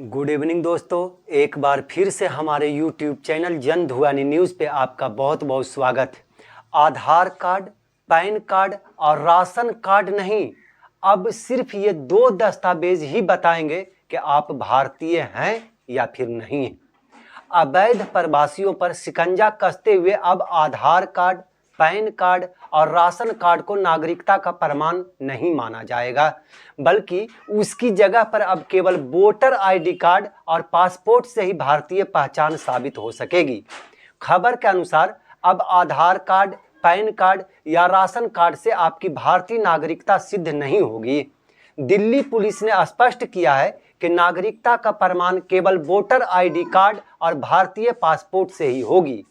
Good evening दोस्तों, एक बार फिर से हमारे यूट्यूब चैनल जन धुआनी न्यूज़ पे आपका बहुत बहुत स्वागत। आधार कार्ड, पैन कार्ड और राशन कार्ड नहीं, अब सिर्फ ये दो दस्तावेज ही बताएंगे कि आप भारतीय हैं या फिर नहीं। अवैध प्रवासियों पर शिकंजा कसते हुए अब आधार कार्ड, पैन कार्ड और राशन कार्ड को नागरिकता का प्रमाण नहीं माना जाएगा, बल्कि उसकी जगह पर अब केवल वोटर आईडी कार्ड और पासपोर्ट से ही भारतीय पहचान साबित हो सकेगी। खबर के अनुसार अब आधार कार्ड, पैन कार्ड या राशन कार्ड से आपकी भारतीय नागरिकता सिद्ध नहीं होगी। दिल्ली पुलिस ने स्पष्ट किया है कि नागरिकता का प्रमाण केवल वोटर आईडी कार्ड और भारतीय पासपोर्ट से ही होगी।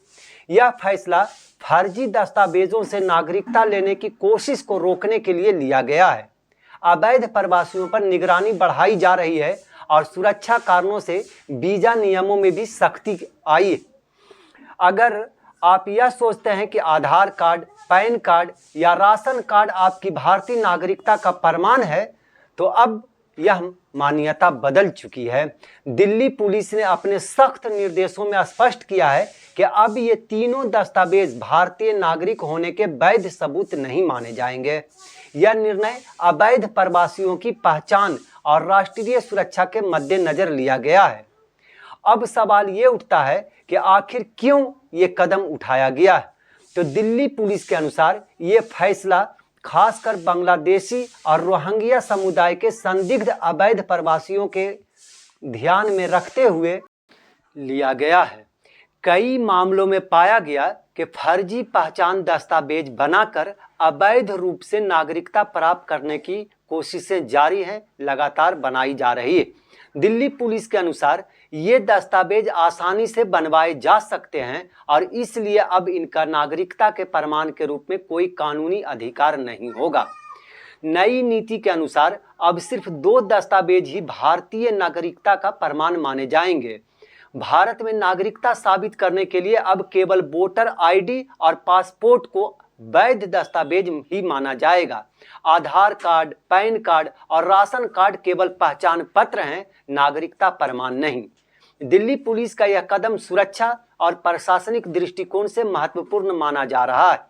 यह फैसला फर्जी दस्तावेजों से नागरिकता लेने की कोशिश को रोकने के लिए लिया गया है। अवैध प्रवासियों पर निगरानी बढ़ाई जा रही है और सुरक्षा कारणों से वीजा नियमों में भी सख्ती आई है। अगर आप यह सोचते हैं कि आधार कार्ड, पैन कार्ड या राशन कार्ड आपकी भारतीय नागरिकता का प्रमाण है, तो अब यह मान्यता बदल चुकी है। दिल्ली पुलिस ने अपने सख्त निर्देशों में स्पष्ट किया है कि अब ये तीनों दस्तावेज भारतीय नागरिक होने के वैध सबूत नहीं माने जाएंगे। यह निर्णय अवैध प्रवासियों की पहचान और राष्ट्रीय सुरक्षा के मद्देनजर लिया गया है। अब सवाल ये उठता है कि आखिर क्यों ये कदम उठाया गया है। तो दिल्ली पुलिस के अनुसार ये फैसला खासकर बांग्लादेशी और रोहिंग्या समुदाय के संदिग्ध अवैध प्रवासियों के ध्यान में रखते हुए लिया गया है। कई मामलों में पाया गया कि फर्जी पहचान दस्तावेज बनाकर अवैध रूप से नागरिकता प्राप्त करने की कोशिशें जारी हैं, लगातार बनाई जा रही है। दिल्ली पुलिस के अनुसार ये दस्तावेज आसानी से बनवाए जा सकते हैं और इसलिए अब इनका नागरिकता के प्रमाण के रूप में कोई कानूनी अधिकार नहीं होगा। नई नीति के अनुसार अब सिर्फ दो दस्तावेज ही भारतीय नागरिकता का प्रमाण माने जाएंगे। भारत में नागरिकता साबित करने के लिए अब केवल वोटर आईडी और पासपोर्ट को वैध दस्तावेज ही माना जाएगा। आधार कार्ड, पैन कार्ड और राशन कार्ड केवल पहचान पत्र हैं, नागरिकता प्रमाण नहीं। दिल्ली पुलिस का यह कदम सुरक्षा और प्रशासनिक दृष्टिकोण से महत्वपूर्ण माना जा रहा है।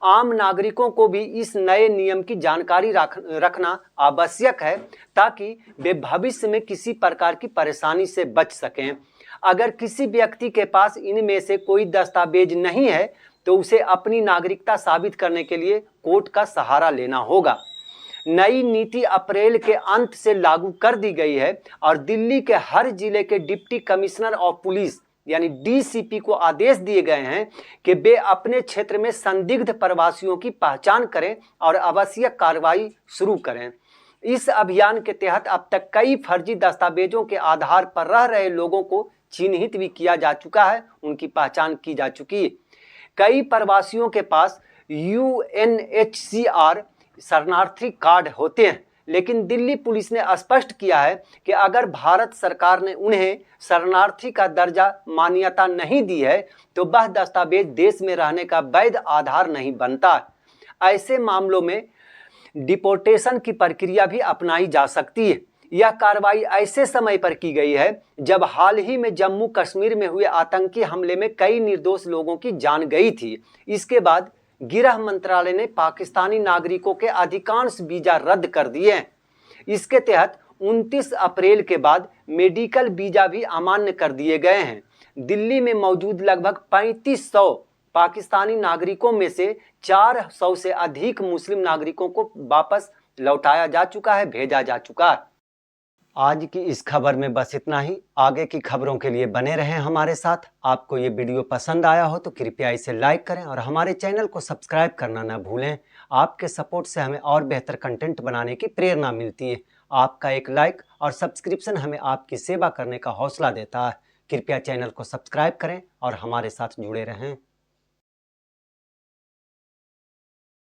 आम नागरिकों को भी इस नए नियम की जानकारी रखना आवश्यक है, ताकि वे भविष्य में किसी प्रकार की परेशानी से बच सकें। अगर किसी व्यक्ति के पास इनमें से कोई दस्तावेज नहीं है, तो उसे अपनी नागरिकता साबित करने के लिए कोर्ट का सहारा लेना होगा। नई नीति अप्रैल के अंत से लागू कर दी गई है और दिल्ली के हर जिले के डिप्टी कमिश्नर ऑफ पुलिस यानी डीसीपी को आदेश दिए गए हैं कि वे अपने क्षेत्र में संदिग्ध प्रवासियों की पहचान करें और आवश्यक कार्रवाई शुरू करें। इस अभियान के तहत अब तक कई फर्जी दस्तावेजों के आधार पर रह रहे लोगों को चिन्हित भी किया जा चुका है, उनकी पहचान की जा चुकी है। कई प्रवासियों के पास यूएनएचसीआर शरणार्थी कार्ड होते हैं, लेकिन दिल्ली पुलिस ने स्पष्ट किया है कि अगर भारत सरकार ने उन्हें शरणार्थी का दर्जा मान्यता नहीं दी है, तो वह दस्तावेज देश में रहने का वैध आधार नहीं बनता। ऐसे मामलों में डिपोर्टेशन की प्रक्रिया भी अपनाई जा सकती है। यह कार्रवाई ऐसे समय पर की गई है जब हाल ही में जम्मू कश्मीर में हुए आतंकी हमले में कई निर्दोष लोगों की जान गई थी। इसके बाद गृह मंत्रालय ने पाकिस्तानी नागरिकों के अधिकांश वीजा रद्द कर दिए हैं। इसके तहत 29 अप्रैल के बाद मेडिकल वीजा भी अमान्य कर दिए गए हैं। दिल्ली में मौजूद लगभग 3500 पाकिस्तानी नागरिकों में से 400 से अधिक मुस्लिम नागरिकों को वापस लौटाया जा चुका है, भेजा जा चुका है। आज की इस खबर में बस इतना ही। आगे की खबरों के लिए बने रहें हमारे साथ। आपको ये वीडियो पसंद आया हो तो कृपया इसे लाइक करें और हमारे चैनल को सब्सक्राइब करना ना भूलें। आपके सपोर्ट से हमें और बेहतर कंटेंट बनाने की प्रेरणा मिलती है। आपका एक लाइक और सब्सक्रिप्शन हमें आपकी सेवा करने का हौसला देता है। कृपया चैनल को सब्सक्राइब करें और हमारे साथ जुड़े रहें।